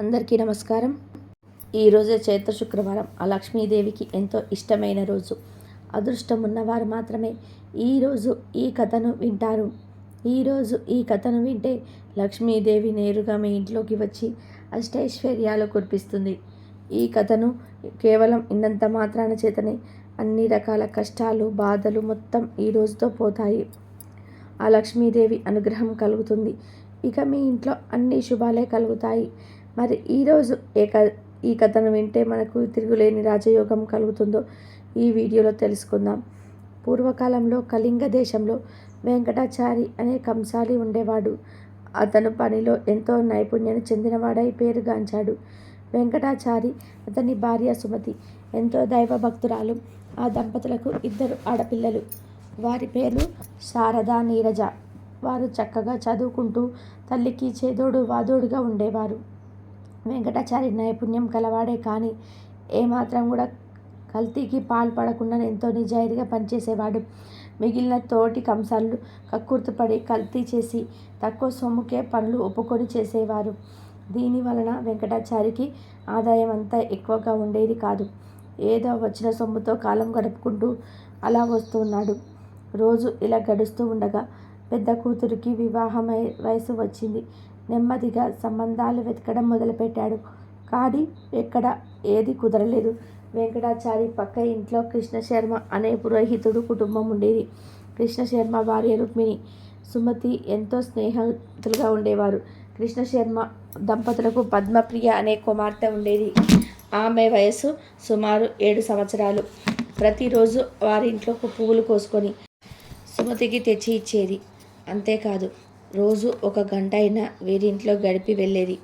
అందరికీ నమస్కారం. ఈరోజే చైత్ర శుక్రవారం. ఆ లక్ష్మీదేవికి ఎంతో ఇష్టమైన రోజు. అదృష్టం ఉన్నవారు మాత్రమే ఈరోజు ఈ కథను వింటారు. ఈరోజు ఈ కథను వింటే లక్ష్మీదేవి నేరుగా మీ ఇంట్లోకి వచ్చి అష్టైశ్వర్యాలు కురిపిస్తుంది. ఈ కథను కేవలం ఇన్నంత మాత్రాన చేతనే అన్ని రకాల కష్టాలు, బాధలు మొత్తం ఈ రోజుతో పోతాయి. ఆ లక్ష్మీదేవి అనుగ్రహం కలుగుతుంది. ఇక మీ ఇంట్లో అన్ని శుభాలే కలుగుతాయి. మరి ఈరోజు ఈ కథను వింటే మనకు తిరుగులేని రాజయోగం కలుగుతుందో ఈ వీడియోలో తెలుసుకుందాం. పూర్వకాలంలో కళింగ దేశంలో వెంకటాచారి అనే కంసాలి ఉండేవాడు. అతను పనిలో ఎంతో నైపుణ్యం చెందినవాడై పేరుగాంచాడు. వెంకటాచారి, అతని భార్య సుమతి ఎంతో దైవభక్తురాలు. ఆ దంపతులకు 2 ఆడపిల్లలు. వారి పేర్లు శారద, నీరజ. వారు చక్కగా చదువుకుంటూ తల్లికి చేదోడు వాదోడుగా ఉండేవారు. వెంకటాచారి నైపుణ్యం కలవాడే కానీ ఏమాత్రం కూడా కల్తీకి పాల్పడకుండా ఎంతో నిజాయితీగా పనిచేసేవాడు. మిగిలిన తోటి కంసాలు కక్కుర్తిపడి కల్తీ చేసి తక్కువ సొమ్ముకే పనులు ఒప్పుకొని చేసేవారు. దీని వలన వెంకటాచారికి ఆదాయం అంతా ఎక్కువగా ఉండేది కాదు. ఏదో వచ్చిన సొమ్ముతో కాలం గడుపుకుంటూ అలా వస్తూ ఉన్నాడు. రోజు ఇలా గడుస్తూ ఉండగా పెద్ద కూతురికి వివాహం వయసు వచ్చింది. నెమ్మదిగా సంబంధాలు వెతకడం మొదలుపెట్టాడు. కానీ ఎక్కడ ఏది కుదరలేదు. వెంకటాచారి పక్క ఇంట్లో కృష్ణశర్మ అనే పురోహితుడు కుటుంబం ఉండేది. కృష్ణశర్మ భార్య రుక్మిణి, సుమతి ఎంతో స్నేహితులుగా ఉండేవారు. కృష్ణశర్మ దంపతులకు పద్మప్రియ అనే కుమార్తె ఉండేది. ఆమె వయసు సుమారు 7 సంవత్సరాలు. ప్రతిరోజు వారింట్లో పువ్వులు కోసుకొని సుమతికి తెచ్చి ఇచ్చేది. అంతేకాదు, రోజు 1 గంట అయినా వీరింట్లో గడిపి వెళ్ళేది.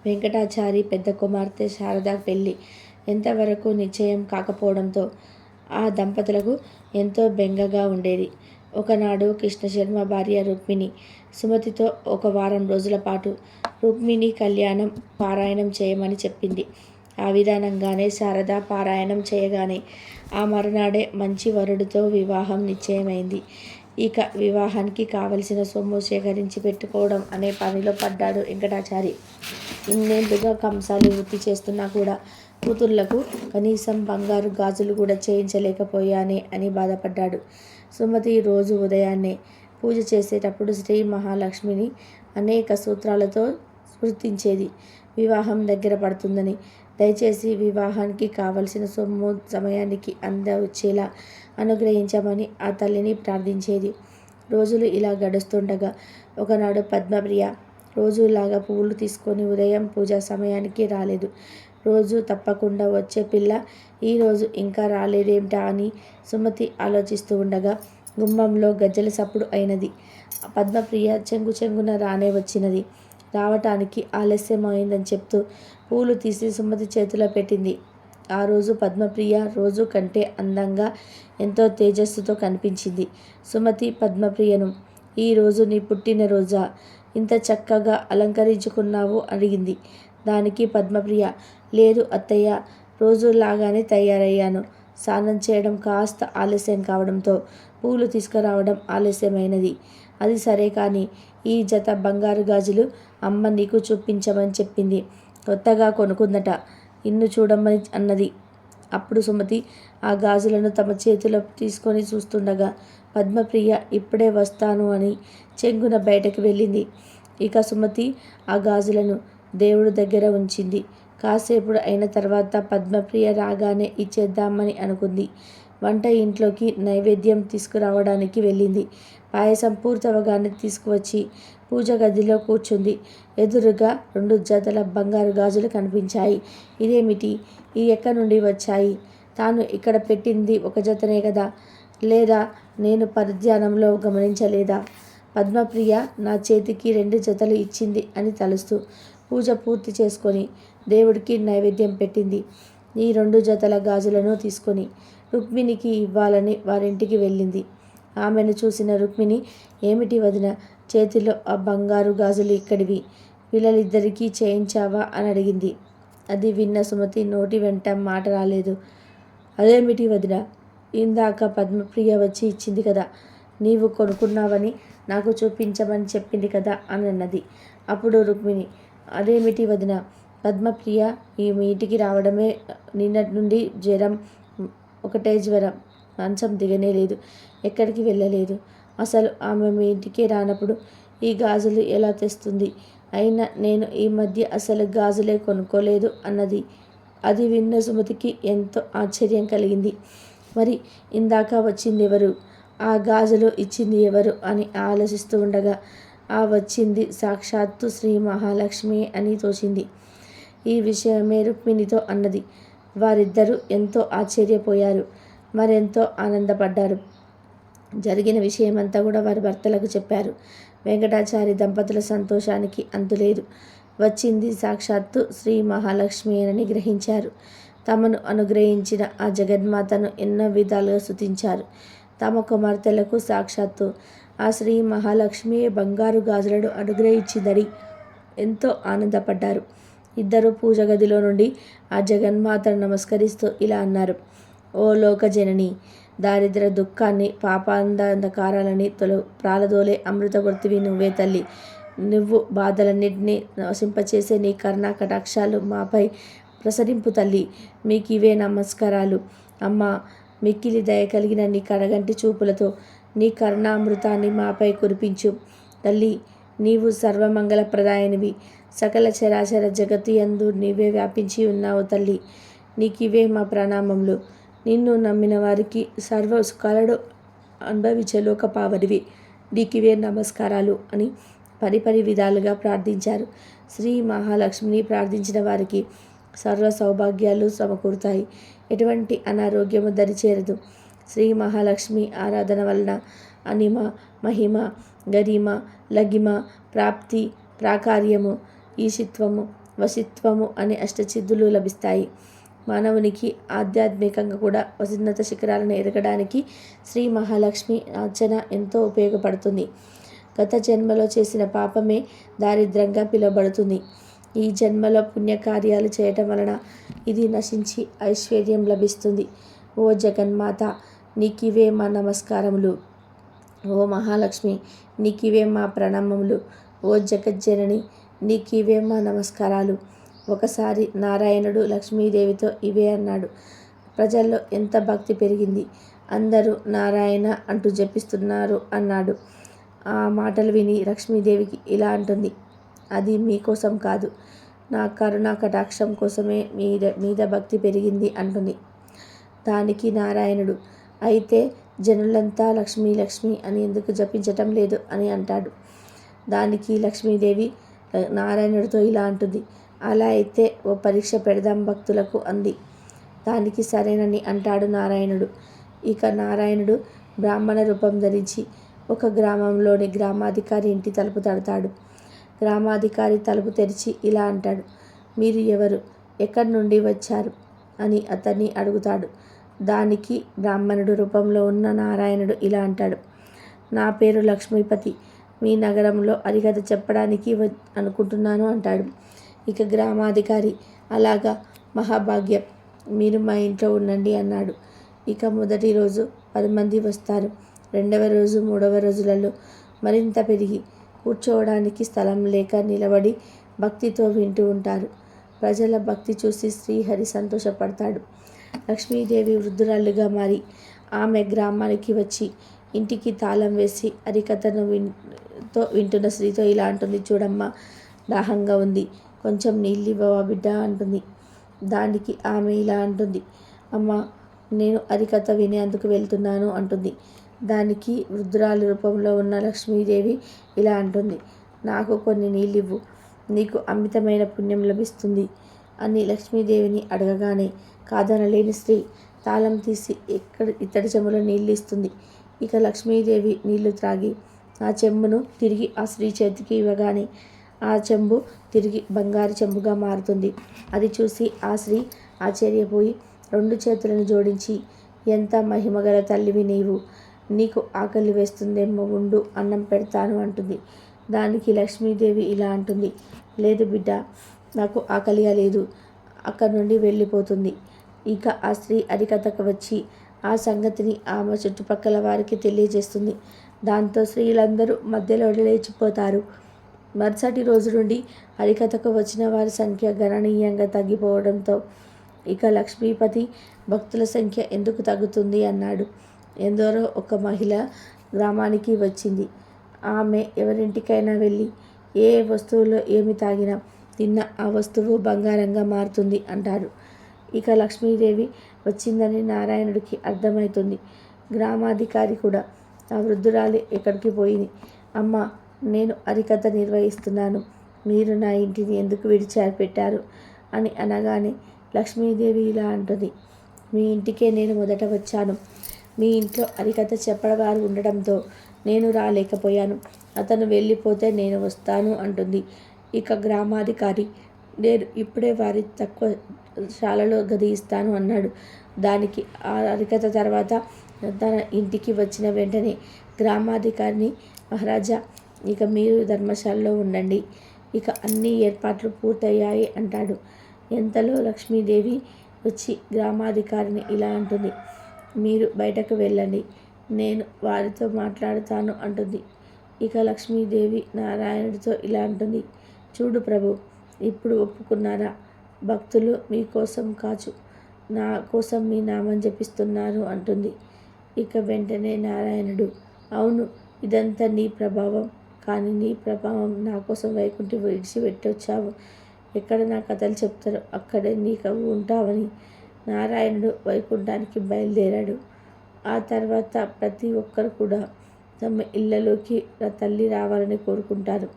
వెంకటాచారి పెద్ద కుమార్తె శారద పెళ్లి ఎంతవరకు నిశ్చయం కాకపోవడంతో ఆ దంపతులకు ఎంతో బెంగగా ఉండేది. ఒకనాడు కృష్ణశర్మ భార్య రుక్మిణి సుమతితో 1 వారం రోజుల పాటు రుక్మిణి కళ్యాణం పారాయణం చేయమని చెప్పింది. ఆ విధానంగానే శారద పారాయణం చేయగానే ఆ మరునాడే మంచి వరుడితో వివాహం నిశ్చయమైంది. ఇక వివాహానికి కావలసిన సొమ్ము సేకరించి పెట్టుకోవడం అనే పనిలో పడ్డాడు వెంకటాచారి. ఇన్నేళ్లుగా కంసాలి వృత్తి చేస్తున్నా కూడా కూతుళ్లకు కనీసం బంగారు గాజులు కూడా చేయించలేకపోయానే అని బాధపడ్డాడు. సుమతి రోజు ఉదయాన్నే పూజ చేసేటప్పుడు శ్రీ మహాలక్ష్మిని అనేక సూత్రాలతో స్మృతించేది. వివాహం దగ్గర పడుతుందని, దయచేసి వివాహానికి కావలసిన సొమ్ము సమయానికి వచ్చేలా అనుగ్రహించమని ఆ తల్లిని ప్రార్థించేది. రోజులు ఇలా గడుస్తుండగా ఒకనాడు పద్మప్రియ రోజులాగా పువ్వులు తీసుకొని ఉదయం పూజా సమయానికి రాలేదు. రోజు తప్పకుండా వచ్చే పిల్ల ఈరోజు ఇంకా రాలేదేమిటా అని సుమతి ఆలోచిస్తూ ఉండగా గుమ్మంలో గజ్జెల సప్పుడు అయినది. పద్మప్రియ చెంగున రానే వచ్చినది. రావటానికి ఆలస్యమైందని చెప్తూ పూలు తీసి సుమతి చేతిలో పెట్టింది. ఆ రోజు పద్మప్రియ రోజు కంటే అందంగా ఎంతో తేజస్సుతో కనిపించింది. సుమతి పద్మప్రియను, ఈరోజు నీ పుట్టినరోజా, ఇంత చక్కగా అలంకరించుకున్నావు అడిగింది. దానికి పద్మప్రియ, లేదు అత్తయ్య, రోజులాగానే తయారయ్యాను. స్నానం చేయడం కాస్త ఆలస్యం కావడంతో పూలు తీసుకురావడం ఆలస్యమైనది. అది సరే కానీ ఈ జత బంగారు గాజులు అమ్మ నీకు చూపించమని చెప్పింది. కొత్తగా కొనుక్కుందట, ఇన్ను చూడమని అన్నది. అప్పుడు సుమతి ఆ గాజులను తమ చేతిలో తీసుకొని చూస్తుండగా పద్మప్రియ ఇప్పుడే వస్తాను అని చెంగున బయటకు వెళ్ళింది. ఇక సుమతి ఆ గాజులను దేవుడి దగ్గర ఉంచింది. కాసేపు అయిన తర్వాత పద్మప్రియ రాగానే ఇచ్చేద్దామని అనుకుంది. వంట ఇంట్లోకి నైవేద్యం తీసుకురావడానికి వెళ్ళింది. పాయసం పూర్తవగానే తీసుకువచ్చి పూజ గదిలో కూర్చుంది. ఎదురుగా 2 జతల బంగారు గాజులు కనిపించాయి. ఇదేమిటి, ఈ ఎక్కడి నుండి వచ్చాయి? తాను ఇక్కడ పెట్టింది 1 జతనే కదా, లేదా నేను పరధ్యానంలో గమనించలేదా? పద్మప్రియ నా చేతికి 2 జతలు ఇచ్చింది అని తలుస్తూ పూజ పూర్తి చేసుకొని దేవుడికి నైవేద్యం పెట్టింది. ఈ 2 జతల గాజులను తీసుకొని రుక్మిణికి ఇవ్వాలని వారింటికి వెళ్ళింది. ఆమెను చూసిన రుక్మిణి, ఏమిటి వదిన, చేతిలో ఆ బంగారు గాజులు ఇక్కడివి, పిల్లలిద్దరికీ చేయించావా అని అడిగింది. అది విన్న సుమతి నోటి వెంట మాట రాలేదు. అదేమిటి వదిన, ఇందాక పద్మప్రియ వచ్చి ఇచ్చింది కదా, నీవు కొనుక్కున్నావని నాకు చూపించమని చెప్పింది కదా అని అన్నది. అప్పుడు రుక్మిణి, అదేమిటి వదిన, పద్మప్రియ మీ ఇంటికి రావడమే నిన్నటి నుండి జ్వరం, ఒకటే జ్వరం, మంచం దిగనే లేదు, ఎక్కడికి వెళ్ళలేదు. అసలు ఆమె మీ ఇంటికే రానప్పుడు ఈ గాజులు ఎలా తెస్తుంది? అయినా నేను ఈ మధ్య అసలు గాజులే కొనుక్కోలేదు అన్నది. అది విన్న సుమతికి ఎంతో ఆశ్చర్యం కలిగింది. మరి ఇందాక వచ్చింది ఎవరు? ఆ గాజులు ఇచ్చింది ఎవరు అని ఆలోచిస్తూ ఉండగా ఆ వచ్చింది సాక్షాత్తు శ్రీ మహాలక్ష్మి అని తోచింది. ఈ విషయమే రుక్మిణితో అన్నది. వారిద్దరూ ఎంతో ఆశ్చర్యపోయారు, మరెంతో ఆనందపడ్డారు. జరిగిన విషయమంతా కూడా వారి భర్తలకు చెప్పారు. వెంకటాచారి దంపతుల సంతోషానికి అంతులేదు. వచ్చింది సాక్షాత్తు శ్రీ మహాలక్ష్మి అని గ్రహించారు. తమను అనుగ్రహించిన ఆ జగన్మాతను ఎన్నో విధాలుగా స్తుతించారు. తమ కుమార్తెలకు సాక్షాత్తు ఆ శ్రీ మహాలక్ష్మి బంగారు గాజులను అనుగ్రహించిందని ఎంతో ఆనందపడ్డారు. ఇద్దరు పూజ గదిలో నుండి ఆ జగన్మాతను నమస్కరిస్తూ ఇలా అన్నారు. ఓ లోకజనని, దారిద్ర దుఃఖాన్ని, పాపాంధకారాలని ప్రాలదోలే అమృతవర్తివి నువ్వే తల్లి. నువ్వు బాధలన్నింటినీ నశింపచేసే నీ కరుణా కటాక్షాలు మాపై ప్రసరింపు తల్లి. మీకివే నమస్కారాలు. అమ్మా, మిక్కిలి దయ కలిగిన నీ కడగంటి చూపులతో నీ కరుణామృతాన్ని మాపై కురిపించు తల్లి. నీవు సర్వమంగళప్రదాయనివి. సకల చరాచర జగత్తు యందు నీవే వ్యాపించి ఉన్నావు తల్లి. నీకివే మా ప్రణామములు. నిన్ను నమ్మిన వారికి సర్వ సుఖాలను అనుభవించే లోకపావనివి. నీకివే నమస్కారాలు అని పరిపరి విధాలుగా ప్రార్థించారు. శ్రీ మహాలక్ష్మిని ప్రార్థించిన వారికి సర్వ సౌభాగ్యాలు సమకూరుతాయి. ఎటువంటి అనారోగ్యము దరిచేరదు. శ్రీ మహాలక్ష్మి ఆరాధన వలన అనిమ, మహిమ, గరిమ, లగిమ, ప్రాప్తి, ప్రాకార్యము, ఈశిత్వము, వశిత్వము అనే అష్టసిద్ధులు లభిస్తాయి. మానవునికి ఆధ్యాత్మికంగా కూడా ఉన్నత శిఖరాలను ఎదగడానికి శ్రీ మహాలక్ష్మి అర్చన ఎంతో ఉపయోగపడుతుంది. గత జన్మలో చేసిన పాపమే దారిద్ర్యంగా పిలువబడుతుంది. ఈ జన్మలో పుణ్యకార్యాలు చేయటం వలన ఇది నశించి ఐశ్వర్యం లభిస్తుంది. ఓ జగన్మాత, నీకివే మా నమస్కారములు. ఓ మహాలక్ష్మి, నీకివే మా ప్రణామములు. ఓ జగజ్జనని, నీకివే మా నమస్కారాలు. ఒకసారి నారాయణుడు లక్ష్మీదేవితో ఇవే అన్నాడు. ప్రజల్లో ఎంత భక్తి పెరిగింది. అందరూ నారాయణ అంటూ జపిస్తున్నారు అన్నాడు. ఆ మాటలు విని లక్ష్మీదేవికి ఇలా అంటుంది. అది మీకోసం కాదు, నా కరుణా కటాక్షం కోసమే మీద భక్తి పెరిగింది అంటుంది. దానికి నారాయణుడు, అయితే జనులంతా లక్ష్మీ లక్ష్మి అని ఎందుకు జపించటం లేదు అని అంటాడు. దానికి లక్ష్మీదేవి నారాయణుడితో ఇలా అంటుంది. అలా అయితే ఓ పరీక్ష పెడదాం భక్తులకు అంది. దానికి సరేనని అంటాడు నారాయణుడు. ఇక నారాయణుడు బ్రాహ్మణ రూపం ధరించి ఒక గ్రామంలోని గ్రామాధికారి ఇంటి తలుపు తడతాడు. గ్రామాధికారి తలుపు తెరిచి ఇలా అంటాడు. మీరు ఎవరు? ఎక్కడి నుండి వచ్చారు అని అతన్ని అడుగుతాడు. దానికి బ్రాహ్మణుడు రూపంలో ఉన్న నారాయణుడు ఇలా అంటాడు. నా పేరు లక్ష్మీపతి. మీ నగరంలో హరికథ చెప్పడానికి అనుకుంటున్నాను అంటాడు. ఇక గ్రామాధికారి, అలాగా, మహాభాగ్యం, మీరు మా ఇంట్లో ఉండండి అన్నాడు. ఇక మొదటి రోజు 10 మంది వస్తారు. రెండవ రోజు, మూడవ రోజులలో మరింత పెరిగి కూర్చోవడానికి స్థలం లేక నిలబడి భక్తితో వింటూ ఉంటారు. ప్రజల భక్తి చూసి శ్రీహరి సంతోషపడతాడు. లక్ష్మీదేవి వృద్ధురాలుగా మారి ఆమె గ్రామానికి వచ్చి ఇంటికి తాళం వేసి హరికథను వింటున్న స్త్రీతో ఇలా అంటుంది. చూడమ్మా, దాహంగా ఉంది, కొంచెం నీళ్ళివ్వవా బిడ్డ అంటుంది. దానికి ఆమె ఇలా అంటుంది. అమ్మ, నేను హరికథ వినేందుకు వెళ్తున్నాను అంటుంది. దానికి వృద్ధురాలు రూపంలో ఉన్న లక్ష్మీదేవి ఇలా అంటుంది. నాకు కొన్ని నీళ్ళివ్వు, నీకు అమితమైన పుణ్యం లభిస్తుంది అని లక్ష్మీదేవిని అడగగానే కాదనలేని స్త్రీ తాళం తీసి ఇత్తడి చెంబులో నీళ్ళు ఇస్తుంది. ఇక లక్ష్మీదేవి నీళ్లు త్రాగి ఆ చెంబును తిరిగి ఆ స్త్రీ చేతికి ఇవ్వగానే ఆ చెంబు తిరిగి బంగారు చెంబుగా మారుతుంది. అది చూసి ఆ స్త్రీ ఆశ్చర్యపోయి 2 చేతులను జోడించి, ఎంత మహిమగల తల్లివి నీవు, నీకు ఆకలి వేస్తుందేమో, ఉండు, అన్నం పెడతాను అంటుంది. దానికి లక్ష్మీదేవి ఇలా అంటుంది. లేదు బిడ్డ, నాకు ఆకలిగా లేదు. అక్కడి నుండి వెళ్ళిపోతుంది. ఇక ఆ స్త్రీ హరికథకు వచ్చి ఆ సంగతిని ఆమె చుట్టుపక్కల వారికి తెలియజేస్తుంది. దాంతో స్త్రీలందరూ మధ్యలో లేచిపోతారు. మరుసటి రోజు నుండి హరికథకు వచ్చిన వారి సంఖ్య గణనీయంగా తగ్గిపోవడంతో ఇక లక్ష్మీపతి భక్తుల సంఖ్య ఎందుకు తగ్గుతుంది అన్నాడు. ఎందరో ఒక మహిళ గ్రామానికి వచ్చింది. ఆమె ఎవరింటికైనా వెళ్ళి ఏ వస్తువులో ఏమి తాగినా తిన్న ఆ వస్తువు బంగారంగా మారుతుంది అంటారు. ఇక లక్ష్మీదేవి వచ్చిందని నారాయణుడికి అర్థమవుతుంది. గ్రామాధికారి కూడా ఆ వృద్ధురాలి ఎక్కడికి పోయింది. అమ్మా, నేను హరికథ నిర్వహిస్తున్నాను, మీరు నా ఇంటిని ఎందుకు విడిచిపెట్టారు అని అనగానే లక్ష్మీదేవి ఇలా అంటుంది. మీ ఇంటికే నేను మొదట వచ్చాను. మీ ఇంట్లో హరికథ చెప్పేవారు ఉండడంతో నేను రాలేకపోయాను. అతను వెళ్ళిపోతే నేను వస్తాను అంటుంది. ఇక గ్రామాధికారి, నేను ఇప్పుడే వారి తక్కువ శాలలో గది ఇస్తాను అన్నాడు. దానికి ఆ హరికథ తర్వాత తన ఇంటికి వచ్చిన వెంటనే గ్రామాధికారిని, మహారాజా, ఇక మీరు ధర్మశాలలో ఉండండి, ఇక అన్ని ఏర్పాట్లు పూర్తయ్యాయి అంటాడు. ఎంతలో లక్ష్మీదేవి వచ్చి గ్రామాధికారిని ఇలా అంటుంది. మీరు బయటకు వెళ్ళండి, నేను వారితో మాట్లాడుతాను అంటుంది. ఇక లక్ష్మీదేవి నారాయణుడితో ఇలా అంటుంది. చూడు ప్రభు, ఇప్పుడు ఒప్పుకున్నారా? భక్తులు మీకోసం కాచు నా కోసం మీ నామం జపిస్తున్నారు అంటుంది. ఇక వెంటనే నారాయణుడు, అవును, ఇదంతా నీ ప్రభావం. కానీ నీ ప్రభావం నా కోసం వైకుంఠి విడిచిపెట్టొచ్చావు. ఎక్కడ నా కథలు చెప్తారో అక్కడే నీకు ఉంటావని నారాయణుడు వైకుంఠానికి బయలుదేరాడు. ఆ తర్వాత ప్రతి ఒక్కరు కూడా తమ ఇళ్లలోకి తల్లి రావాలని కోరుకుంటారు.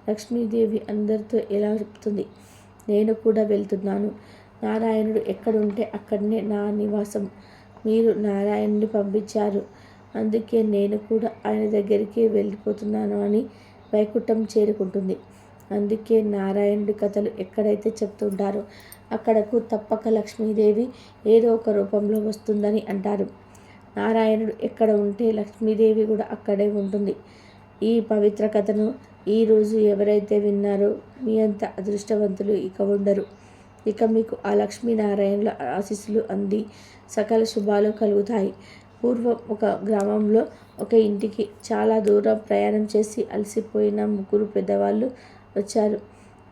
లక్ష్మీదేవి అందరితో ఎలా చెప్తుంది, నేను కూడా వెళ్తున్నాను. నారాయణుడు ఎక్కడుంటే అక్కడనే నా నివాసం. మీరు నారాయణుడిని పంపించారు, అందుకే నేను కూడా ఆయన దగ్గరికి వెళ్ళిపోతున్నాను అని వైకుంఠం చేరుకుంటుంది. అందుకే నారాయణుడి కథలు ఎక్కడైతే చెప్తుంటారో అక్కడకు తప్పక లక్ష్మీదేవి ఏదో ఒక రూపంలో వస్తుందని అంటారు. నారాయణుడు ఎక్కడ ఉంటే లక్ష్మీదేవి కూడా అక్కడే ఉంటుంది. ఈ పవిత్ర కథను ఈరోజు ఎవరైతే విన్నారో మీ అంత అదృష్టవంతులు ఇక ఉండరు. ఇక మీకు ఆ లక్ష్మీనారాయణుల ఆశీస్సులు అంది సకల శుభాలు కలుగుతాయి. పూర్వం ఒక గ్రామంలో ఒక ఇంటికి చాలా దూరం ప్రయాణం చేసి అలసిపోయిన ముగ్గురు పెద్దవాళ్ళు వచ్చారు.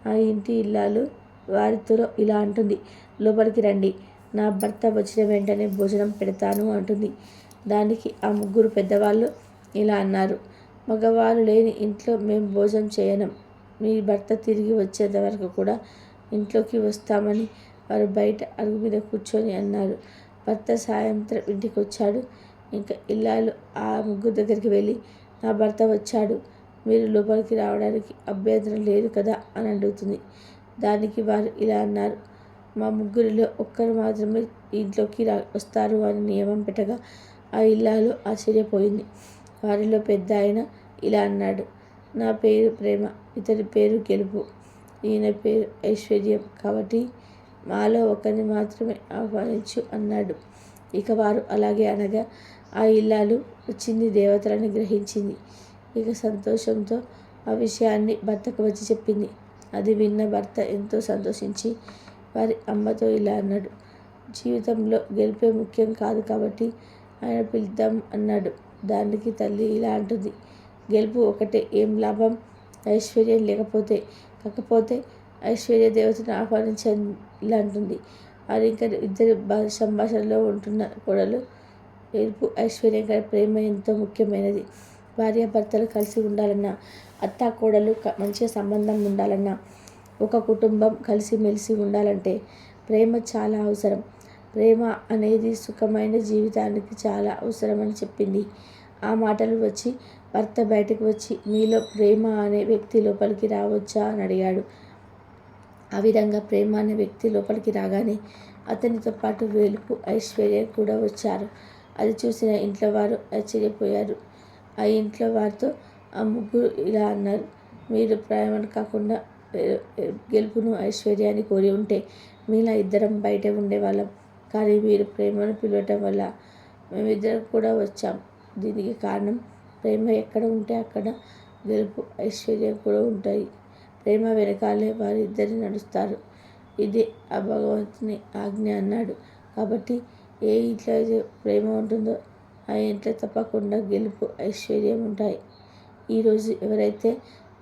ఆ ఇంటి ఇల్లాలు వారితో ఇలా అంటుంది. లోపలికి రండి, నా భర్త వచ్చిన వెంటనే భోజనం పెడతాను అంటుంది. దానికి ఆ ముగ్గురు పెద్దవాళ్ళు ఇలా అన్నారు. మగవారు లేని ఇంట్లో మేము భోజనం చేయనం. మీ భర్త తిరిగి వచ్చేంత వరకు కూడా ఇంట్లోకి వస్తామని వారు బయట అరుగు మీద కూర్చొని అన్నారు. భర్త సాయంత్రం ఇంటికి వచ్చాడు. ఇంకా ఇల్లాలు ఆ ముగ్గురు దగ్గరికి వెళ్ళి, నా భర్త వచ్చాడు, మీరు లోపలికి రావడానికి అభ్యంతరం లేదు కదా అని అడుగుతుంది. దానికి వారు ఇలా అన్నారు. మా ముగ్గురిలో ఒక్కరు మాత్రమే ఇంట్లోకి వస్తారు అని నియమం పెట్టగా ఆ ఇల్లాలు ఆశ్చర్యపోయింది. వారిలో పెద్ద ఆయన ఇలా అన్నాడు. నా పేరు ప్రేమ, ఇతని పేరు గెలుపు, ఈయన పేరు ఐశ్వర్యం, కాబట్టి మాలో ఒకరిని మాత్రమే ఆహ్వానించు అన్నాడు. ఇక వారు అలాగే అనగా ఆ ఇల్లాలు వచ్చింది దేవతలని గ్రహించింది. ఇక సంతోషంతో ఆ విషయాన్ని భర్తకు వచ్చి చెప్పింది. అది విన్న భర్త ఎంతో సంతోషించి వారి అమ్మతో ఇలా అన్నాడు. జీవితంలో గెలిపే ముఖ్యం కాదు కాబట్టి ఆయన పిలుద్దాం అన్నాడు. దానికి తల్లి ఇలా అంటుంది. గెలుపు ఒకటే, ఏం లాభం? ఐశ్వర్యం కాకపోతే ఐశ్వర్య దేవతను ఆహ్వానించని ఇలా అంటుంది. వారు ఇంకా ఇద్దరు సంభాషణలో ఉంటున్న కోడలు, గెలుపు ఐశ్వర్యం కానీ ప్రేమ ఎంతో ముఖ్యమైనది. భార్యాభర్తలు కలిసి ఉండాలన్నా, అత్తా కోడలు మంచిగా సంబంధం ఉండాలన్నా, ఒక కుటుంబం కలిసిమెలిసి ఉండాలంటే ప్రేమ చాలా అవసరం. ప్రేమ అనేది సుఖమైన జీవితానికి చాలా అవసరమని చెప్పింది. ఆ మాటలు వచ్చి భర్త బయటకు వచ్చి, మీలో ప్రేమ అనే వ్యక్తి లోపలికి రావచ్చా అని అడిగాడు. ఆ విధంగా ప్రేమ అనే వ్యక్తి లోపలికి రాగానే అతనితో పాటు వెలుపు ఐశ్వర్య కూడా వచ్చారు. అది చూసిన ఇంట్లో వారు ఆశ్చర్యపోయారు. ఆ ఇంట్లో వారితో ఆ ముగ్గురు ఇలా అన్నారు. మీరు ప్రేమను కాకుండా గెలుపును ఐశ్వర్యాన్ని కోరి ఉంటే మీలా ఇద్దరం బయట ఉండేవాళ్ళం. కానీ మీరు ప్రేమను పిలవటం వల్ల మేమిద్దరం కూడా వచ్చాం. దీనికి కారణం ప్రేమ ఎక్కడ ఉంటే అక్కడ గెలుపు ఐశ్వర్యం కూడా ఉంటాయి. ప్రేమ వెనకాలే వారిద్దరు నడుస్తారు. ఇదే ఆ భగవంతుని ఆజ్ఞ అన్నాడు. కాబట్టి ఏ ఇంట్లో అయితే ప్రేమ ఉంటుందో ఆ ఇంట్లో తప్పకుండా గెలుపు ఐశ్వర్యం ఉంటాయి. ఈరోజు ఎవరైతే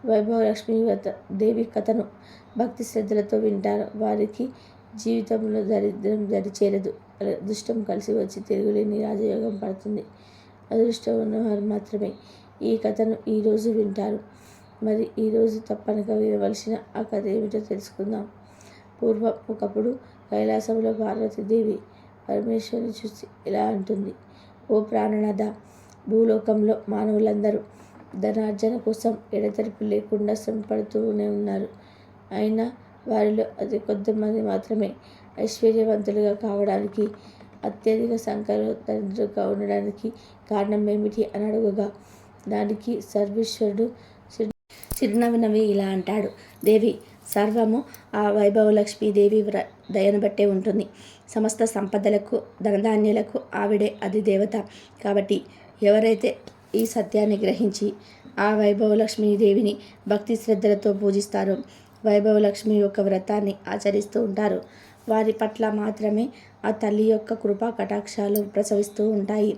వైభవ లక్ష్మీ దేవి కథను భక్తి శ్రద్ధలతో వింటారు వారికి జీవితంలో దరిద్రం దరిచేరదు. అదృష్టం కలిసి వచ్చి తిరుగులేని రాజయోగం పడుతుంది. అదృష్టం ఉన్నవారు మాత్రమే ఈ కథను ఈరోజు వింటారు. మరి ఈరోజు తప్పనక వినవలసిన ఆ కథ ఏమిటో తెలుసుకుందాం. పూర్వం ఒకప్పుడు కైలాసంలో పార్వతీదేవి పరమేశ్వరుని చూసి ఇలా అంటుంది: ఓ ప్రాణనాథ, భూలోకంలో మానవులందరూ ధనార్జన కోసం ఎడతెరిపి లేకుండా శ్రమపడుతూనే ఉన్నారు. అయినా వారిలో అతి కొద్దిమంది మాత్రమే ఐశ్వర్యవంతులుగా కావడానికి, అత్యధిక సంఖ్యలో దరిద్రులుగా ఉండడానికి కారణం ఏమిటి అని అడుగగా, దానికి సర్వేశ్వరుడు చిరునవ్వు ఇలా అంటాడు: దేవి, సర్వము ఆ వైభవలక్ష్మీదేవి దయను బట్టే ఉంటుంది. సమస్త సంపదలకు ధనధాన్యాలకు ఆవిడే అది దేవత. కాబట్టి ఎవరైతే ఈ సత్యాన్ని గ్రహించి ఆ వైభవలక్ష్మీదేవిని భక్తి శ్రద్ధలతో పూజిస్తారో, వైభవలక్ష్మి యొక్క వ్రతాన్ని ఆచరిస్తూ ఉంటారో, వారి పట్ల మాత్రమే ఆ తల్లి యొక్క కృపా కటాక్షాలు ప్రసవిస్తూ ఉంటాయి.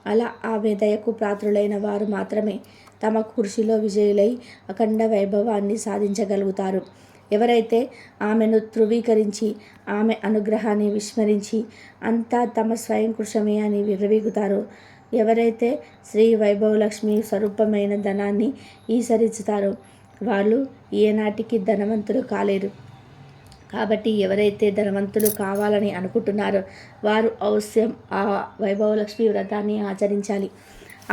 అలా ఆమె దయకు పాత్రులైన వారు మాత్రమే తమ కృషిలో విజయులై అఖండ వైభవాన్ని సాధించగలుగుతారు. ఎవరైతే ఆమెను ధృవీకరించి ఆమె అనుగ్రహాన్ని విస్మరించి అంతా తమ స్వయం కృషమే అని విర్రవీగుతారో, ఎవరైతే శ్రీ వైభవలక్ష్మి స్వరూపమైన ధనాన్ని ఈసరించుతారో వాళ్ళు ఏనాటికి ధనవంతులు కాలేరు. కాబట్టి ఎవరైతే ధనవంతులు కావాలని అనుకుంటున్నారో వారు అవశ్యం ఆ వైభవలక్ష్మి వ్రతాన్ని ఆచరించాలి.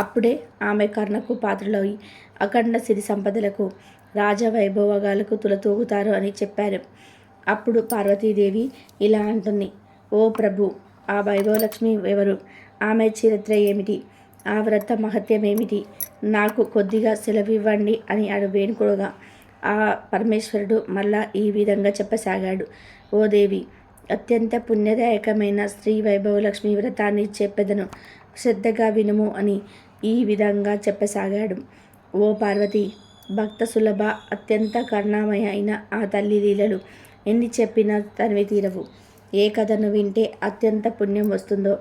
అప్పుడే ఆమె కరుణకు పాత్రలై అఖండ సిరి సంపదలకు రాజవైభోగాలకు తులతూగుతారు అని చెప్పారు. అప్పుడు పార్వతీదేవి ఇలా అంటుంది: ఓ ప్రభు, ఆ వైభవలక్ష్మి ఎవరు? ఆమె చరిత్ర ఏమిటి? ఆ వ్రత మహత్యం ఏమిటి? నాకు కొద్దిగా సెలవివ్వండి అని వేడుకోగా ఆ పరమేశ్వరుడు మళ్ళా ఈ విధంగా చెప్పసాగాడు: ఓ దేవి, అత్యంత పుణ్యదాయకమైన శ్రీ వైభవలక్ష్మి వ్రతాన్ని చెప్పెదను, శ్రద్ధగా వినుము అని ఈ విధంగా చెప్పసాగాడు. ఓ పార్వతి, భక్త సులభ అత్యంత కరుణామయ అయిన ఆ తల్లి లీలలు ఎన్ని చెప్పినా తనివి తీరవు. ఏ కథను వింటే అత్యంత పుణ్యం వస్తుందో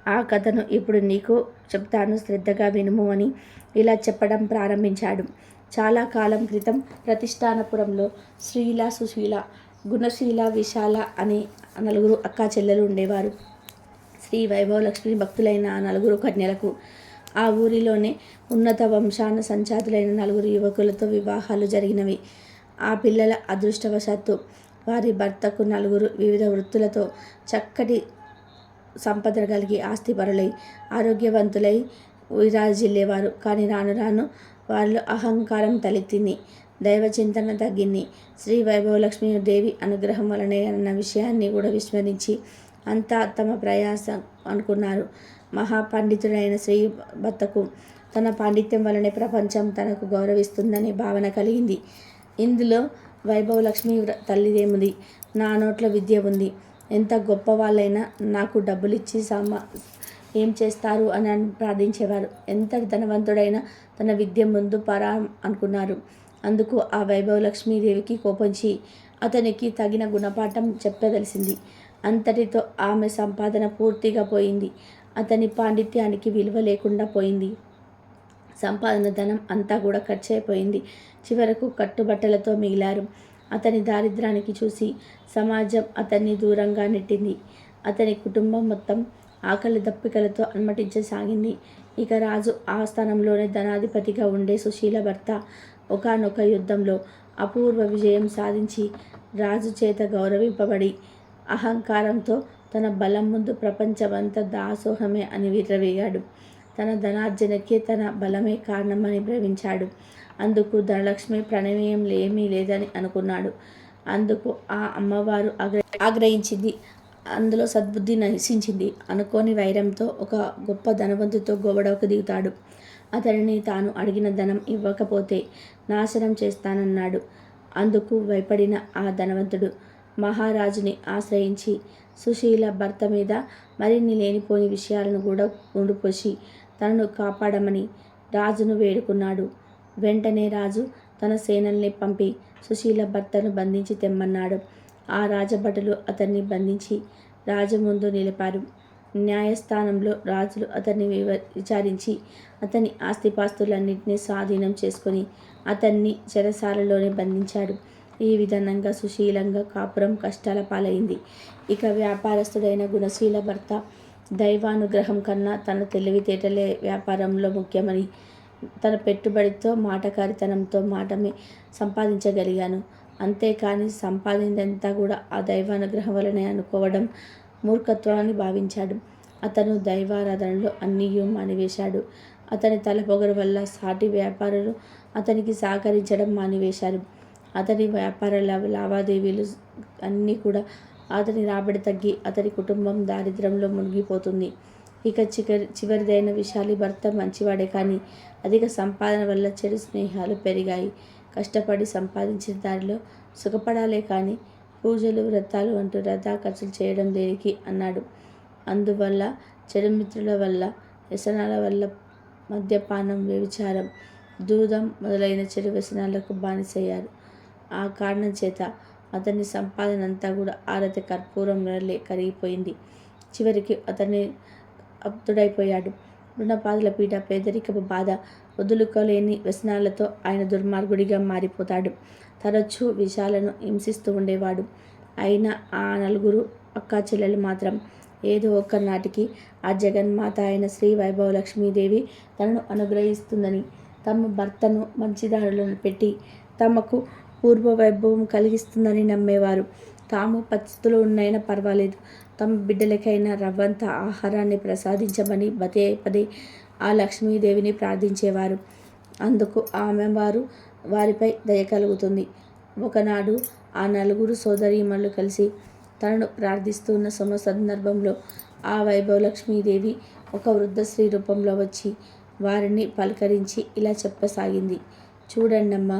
ఆ కథను ఇప్పుడు నీకు చెప్తాను, శ్రద్ధగా వినుము అని ఇలా చెప్పడం ప్రారంభించాడు. చాలా కాలం క్రితం ప్రతిష్టానపురంలో శ్రీల, సుశీల, గుణశీల, విశాల అనే నలుగురు అక్కా చెల్లెలు ఉండేవారు. శ్రీ వైభవలక్ష్మి భక్తులైన ఆ నలుగురు కన్యలకు ఆ ఊరిలోనే ఉన్నత వంశాన సంచాతులైన నలుగురు యువకులతో వివాహాలు జరిగినవి. ఆ పిల్లల అదృష్టవశాత్తు వారి భర్తకు నలుగురు వివిధ వృత్తులతో చక్కటి సంపద కలిగి ఆస్తిపరులై ఆరోగ్యవంతులై విరాజిల్లేవారు. కానీ రాను రాను వారిలో అహంకారం తలెత్తింది, దైవచింతన తగ్గింది. శ్రీ వైభవలక్ష్మి దేవి అనుగ్రహం వలనే అన్న విషయాన్ని కూడా విస్మరించి అంతా తమ ప్రయాసం అనుకున్నారు. మహాపండితుడైన శ్రీ భర్తకు తన పాండిత్యం వలనే ప్రపంచం తనకు గౌరవిస్తుందనే భావన కలిగింది. ఇందులో వైభవలక్ష్మి తల్లిదేముంది? నా నోట్లో విద్య ఉంది. ఎంత గొప్ప వాళ్ళైనా నాకు డబ్బులిచ్చి ఏం చేస్తారు అని ప్రార్థించేవారు. ఎంత ధనవంతుడైనా తన విద్య ముందు పరా అనుకున్నారు. అందుకు ఆ వైభవలక్ష్మీదేవికి కోపంచి అతనికి తగిన గుణపాఠం చెప్పదలిసింది. అంతటితో ఆమె సంపాదన పూర్తిగా పోయింది. అతని పాండిత్యానికి విలువ లేకుండా పోయింది. సంపాదన ధనం అంతా కూడా ఖర్చు అయిపోయింది. చివరకు కట్టుబట్టలతో మిగిలారు. అతని దారిద్రానికి చూసి సమాజం అతన్ని దూరంగా నెట్టింది. అతని కుటుంబం మొత్తం ఆకలి దప్పికలతో అలమటించసాగింది. ఇక రాజు ఆస్థానంలోనే ధనాధిపతిగా ఉండే సుశీల భర్త ఒకానొక యుద్ధంలో అపూర్వ విజయం సాధించి రాజు చేత గౌరవింపబడి అహంకారంతో తన బలం ముందు ప్రపంచమంతా దాసోహమే అని విర్రవీగాడు. తన ధనార్జనకే తన బలమే కారణమని భ్రమించాడు. అందుకు ధనలక్ష్మి ప్రమేయం ఏమీ లేదని అనుకున్నాడు. అందుకు ఆ అమ్మవారు ఆగ్రహించింది. అందులో సద్బుద్ధి నశించింది. అనుకోని వైరంతో ఒక గొప్ప ధనవంతుతో గొడవకు దిగుతాడు. అతనిని తాను అడిగిన ధనం ఇవ్వకపోతే నాశనం చేస్తానన్నాడు. అందుకు భయపడిన ఆ ధనవంతుడు మహారాజుని ఆశ్రయించి సుశీల భర్త మీద మరిన్ని లేనిపోని విషయాలను కూడా ఉండిపోసి తనను కాపాడమని రాజును వేడుకున్నాడు. వెంటనే రాజు తన సేనల్ని పంపి సుశీల భర్తను బంధించి తెమ్మన్నాడు. ఆ రాజభటులు అతన్ని బంధించి రాజు ముందు నిలిపారు. న్యాయస్థానంలో రాజులు అతన్ని విచారించి అతని ఆస్తిపాస్తులన్నింటినీ స్వాధీనం చేసుకొని అతన్ని చెరసాలలోనే బంధించాడు. ఈ విధంగా సుశీలంగా కాపురం కష్టాల పాలైంది. ఇక వ్యాపారస్తుడైన గుణశీల భర్త దైవానుగ్రహం కన్నా తన తెలివితేటలే వ్యాపారంలో ముఖ్యమని, తన పెట్టుబడితో మాటకారితనంతో మాటమే సంపాదించగలిగాను, అంతేకాని సంపాదిందంతా కూడా ఆ దైవానుగ్రహం వలనే అనుకోవడం మూర్ఖత్వాన్ని భావించాడు. అతను దైవారాధనలో అన్నీయూ మానివేశాడు. అతని తలపొగరు వల్ల సాటి వ్యాపారులు అతనికి సహకరించడం మానివేశారు. అతని వ్యాపార లావాదేవీలు అన్నీ కూడా అతని రాబడి తగ్గి అతని కుటుంబం దారిద్ర్యంలో మునిగిపోతుంది. ఇక చివరిదైన విశాలి భర్త మంచివాడే కానీ అధిక సంపాదన వల్ల చెడు స్నేహాలు పెరిగాయి. కష్టపడి సంపాదించిన దారిలో సుఖపడాలే కానీ పూజలు వ్రతాలు అంటూ వృధా ఖర్చులు చేయడం దేనికి అన్నాడు. అందువల్ల చెడు మిత్రుల వల్ల, వ్యసనాల వల్ల, మద్యపానం, వ్యభిచారం, దూదం మొదలైన చెడు వ్యసనాలకు బానిసయ్యారు. ఆ కారణం చేత అతని సంపాదన అంతా కూడా ఆరతి కర్పూరం వల్లే కరిగిపోయింది. చివరికి అతన్ని అప్తుడైపోయాడు. రుణపాదుల పీడ, పేదరికపు బాధ, వదులుకోలేని వ్యసనాలతో ఆయన దుర్మార్గుడిగా మారిపోతాడు. తరచూ విషాలను హింసిస్తూ ఉండేవాడు. అయినా ఆ 4 అక్కా చెల్లెలు మాత్రం ఏదో ఒక నాటికి ఆ జగన్మాత అయిన శ్రీ వైభవలక్ష్మీదేవి తనను అనుగ్రహిస్తుందని, తమ భర్తను మంచి దారిలో పెట్టి తమకు పూర్వ వైభవం కలిగిస్తుందని నమ్మేవారు. తాము పతిస్థితిలో ఉన్నైనా పర్వాలేదు, తమ బిడ్డలకైనా రవ్వంత ఆహారాన్ని ప్రసాదించమని పదే పదే ఆ లక్ష్మీదేవిని ప్రార్థించేవారు. అందుకు ఆమెవారు వారిపై దయ కలుగుతుంది. ఒకనాడు ఆ 4 సోదరీమణులు కలిసి తనను ప్రార్థిస్తున్న సందర్భంలో ఆ వైభవలక్ష్మీదేవి ఒక వృద్ధ స్త్రీ రూపంలో వచ్చి వారిని పలకరించి ఇలా చెప్పసాగింది. చూడండమ్మా,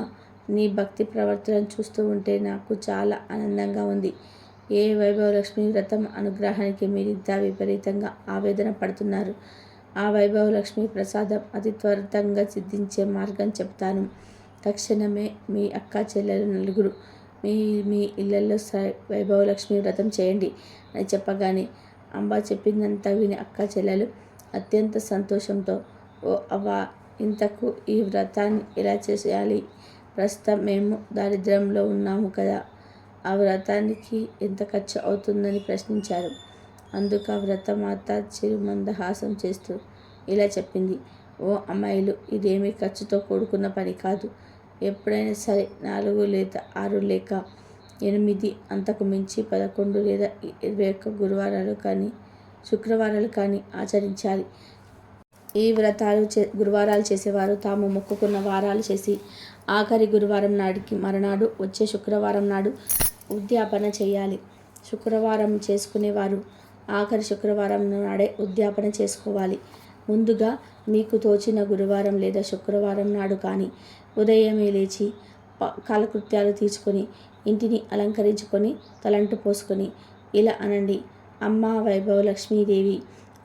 నీ భక్తి ప్రవర్తనను చూస్తూ ఉంటే నాకు చాలా ఆనందంగా ఉంది. ఏ వైభవలక్ష్మి వ్రతం అనుగ్రహానికి మీరింత విపరీతంగా ఆవేదన పడుతున్నారు. ఆ వైభవలక్ష్మి ప్రసాదం అతి త్వరితంగా సిద్ధించే మార్గం చెప్తాను. తక్షణమే మీ అక్కా చెల్లెలు 4 మీ మీ ఇళ్లలో వైభవలక్ష్మి వ్రతం చేయండి అని చెప్పగానే అంబ చెప్పిందంతా విని అక్కా చెల్లెలు అత్యంత సంతోషంతో, ఓ అవ్వ, ఇంతకు ఈ వ్రతాన్ని ఎలా చేయాలి? ప్రస్తుతం మేము దారిద్ర్యంలో ఉన్నాము కదా, ఆ వ్రతానికి ఎంత ఖర్చు అవుతుందని ప్రశ్నించారు. అందుకు ఆ వ్రతమాత చిరుమందహాసం చేస్తూ ఇలా చెప్పింది. ఓ అమ్మాయిలు, ఇదేమీ ఖర్చుతో కూడుకున్న పని కాదు. ఎప్పుడైనా సరే 4 లేదా 6 లేక 8, అంతకు మించి 11 లేదా 21 గురువారాలు కానీ శుక్రవారాలు కానీ ఆచరించాలి. ఈ వ్రతాలు గురువారాలు చేసేవారు తాము మొక్కుకున్న వారాలు చేసి ఆఖరి గురువారం నాటికి మరునాడు వచ్చే శుక్రవారం నాడు ఉద్యాపన చేయాలి. శుక్రవారం చేసుకునేవారు ఆఖరి శుక్రవారం నాడే ఉద్యాపన చేసుకోవాలి. ముందుగా మీకు తోచిన గురువారం లేదా శుక్రవారం నాడు కానీ ఉదయమే లేచి కాలకృత్యాలు తీర్చుకొని ఇంటిని అలంకరించుకొని తలంటు పోసుకొని ఇలా అనండి. అమ్మా వైభవలక్ష్మీదేవి,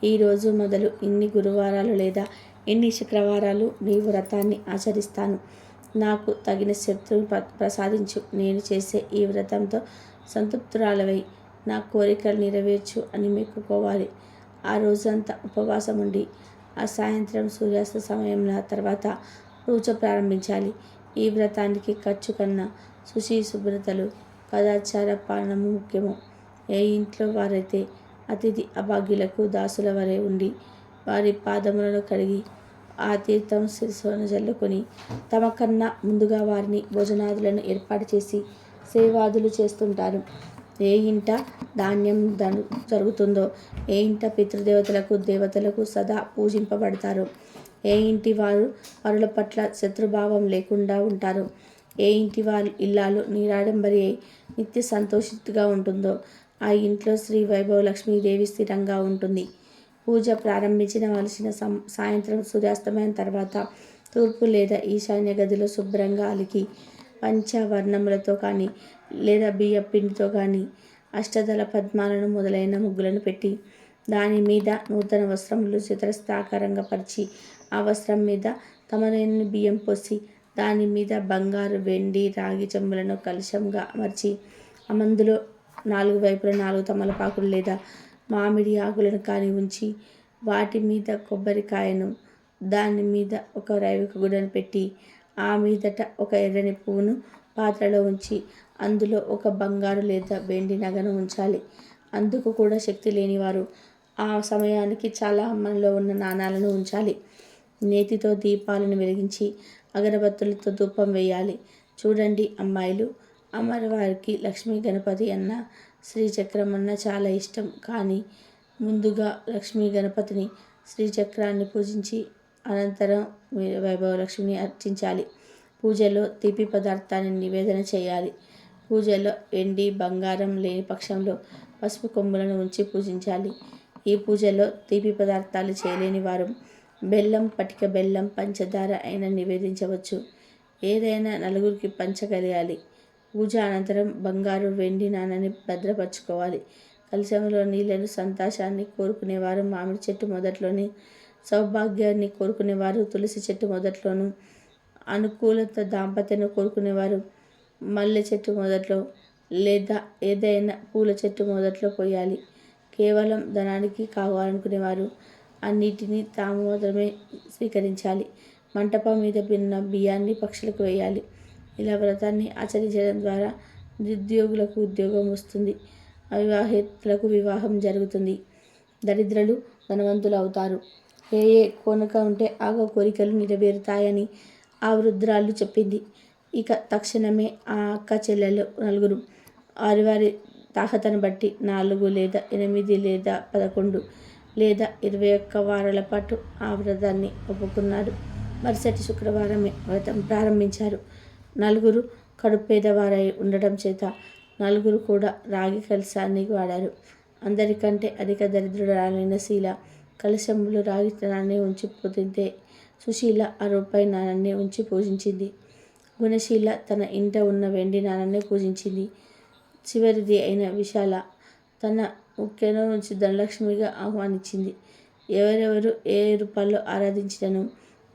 ఈరోజు మొదలు ఇన్ని గురువారాలు లేదా ఇన్ని శుక్రవారాలు నీ వ్రతాన్ని ఆచరిస్తాను. నాకు తగిన శక్తులు ప్రసాదించు. నేను చేసే ఈ వ్రతంతో సంతృప్తురాలవై నా కోరికలు నెరవేర్చు అని మొక్కుకోవాలి. ఆ రోజంతా ఉపవాసం ఉండి ఆ సాయంత్రం సూర్యాస్త సమయంలో తర్వాత పూజ ప్రారంభించాలి. ఈ వ్రతానికి ఖర్చు కన్నా శుచి శుభ్రతలు, సదాచార పాలనము ముఖ్యము. ఏ ఇంట్లో వారైతే అతిథి అభాగ్యులకు దాసుల వలె ఉండి వారి పాదములను కడిగి ఆ తీర్థం శిరస్సున జల్లుకొని తమ కన్నా ముందుగా వారిని భోజనాదులను ఏర్పాటు చేసి సేవాదులు చేస్తుంటారు. ఏ ఇంట ధాన్యం జరుగుతుందో, ఏ ఇంట పితృదేవతలకు దేవతలకు సదా పూజింపబడతారో, ఏ ఇంటి వారు పరుల పట్ల శత్రుభావం లేకుండా ఉంటారో, ఏ ఇంటి వారి ఇల్లాలు నీరాడంబరి అయి నిత్య సంతోషితుగా ఉంటుందో ఆ ఇంట్లో శ్రీ వైభవలక్ష్మీదేవి స్థిరంగా ఉంటుంది. పూజ ప్రారంభించవలసిన సాయంత్రం సూర్యాస్తమయం తర్వాత తూర్పు లేదా ఈశాన్య గదిలో శుభ్రంగా అలికి పంచవర్ణములతో కానీ లేదా బియ్య పిండితో కానీ అష్టదళ పద్మాలను మొదలైన ముగ్గులను పెట్టి దాని మీద నూతన వస్త్రములు చతురస్రాకారంగా పరిచి ఆ వస్త్రం మీద తమరేని బియ్యం పోసి దాని మీద బంగారు, వెండి, రాగి చెంబులను కలశంగా అమర్చి అందులో 4 వైపులా 4 తమలపాకులు లేదా మామిడి ఆకులను కానీ ఉంచి వాటి మీద కొబ్బరికాయను, దాని మీద ఒక రైవిక గుడ్డను పెట్టి ఆ మీదట ఒక ఎర్రని పువ్వును పాత్రలో ఉంచి అందులో ఒక బంగారు లేదా వెండి నగను ఉంచాలి. అందుకు కూడా శక్తి లేనివారు ఆ సమయానికి చాలా మనలో ఉన్న నాణాలను ఉంచాలి. నేతితో దీపాలను వెలిగించి అగరబత్తులతో ధూపం వేయాలి. చూడండి అమ్మాయిలు, అమ్మవారికి లక్ష్మీ గణపతి అన్న శ్రీచక్రం అన్న చాలా ఇష్టం. కానీ ముందుగా లక్ష్మీ గణపతిని శ్రీచక్రాన్ని పూజించి అనంతరం వైభవలక్ష్మిని అర్చించాలి. పూజలో తీపి పదార్థాన్ని నివేదన చేయాలి. పూజలో వెండి బంగారం లేని పక్షంలో పసుపు కొమ్ములను ఉంచి పూజించాలి. ఈ పూజలో తీపి పదార్థాలు చేయలేని వారు బెల్లం, పటిక బెల్లం, పంచదార అయినా నివేదించవచ్చు. ఏదైనా నలుగురికి పంచగలగాలి. పూజ అనంతరం బంగారు, వెండి నాణాన్ని భద్రపరచుకోవాలి. కలశంలో నీళ్లను సంతోషాన్ని కోరుకునేవారు మామిడి చెట్టు మొదట్లోని, సౌభాగ్యాన్ని కోరుకునేవారు తులసి చెట్టు మొదట్లోను, అనుకూలత దాంపత్యాన్ని కోరుకునేవారు మల్లె చెట్టు మొదట్లో లేదా ఏదైనా పూల చెట్టు మొదట్లో పోయాలి. కేవలం ధనానికి కావాలనుకునేవారు అన్నిటినీ తాము మాత్రమే స్వీకరించాలి. మంటపం మీద ఉన్న బియ్యాన్ని పక్షులకు వేయాలి. ఇలా వ్రతాన్ని ఆచరించడం ద్వారా నిరుద్యోగులకు ఉద్యోగం వస్తుంది. అవివాహితులకు వివాహం జరుగుతుంది. దరిద్రులు ధనవంతులు అవుతారు. ఏ కోరిక ఉంటే ఆ కోరికలు నెరవేరుతాయని ఆ వృద్ధురాలు చెప్పింది. ఇక తక్షణమే ఆ అక్క చెల్లెలు నలుగురు వారి తాహతను బట్టి 4 లేదా 8 లేదా 11 లేదా 21 వారాల పాటు ఆ వ్రతాన్ని ఒప్పుకున్నారు. మరుసటి శుక్రవారమే వ్రతం ప్రారంభించారు. నలుగురు కడుపేదవారై ఉండటం చేత నలుగురు కూడా రాగి కలశాన్ని వాడారు. అందరికంటే అధిక దరిద్రురాలైన శీల కలశంలో రాగి నాణాన్ని ఉంచి పూజింతే సుశీల ఆ రూపాయి నాణాన్ని ఉంచి పూజించింది. గుణశీల తన ఇంట ఉన్న వెండి నాణాన్ని పూజించింది. చివరిది అయిన విశాల తన ముఖ్యను ఉంచి ధనలక్ష్మిగా ఆహ్వానించింది. ఎవరెవరు ఏ రూపాల్లో ఆరాధించినను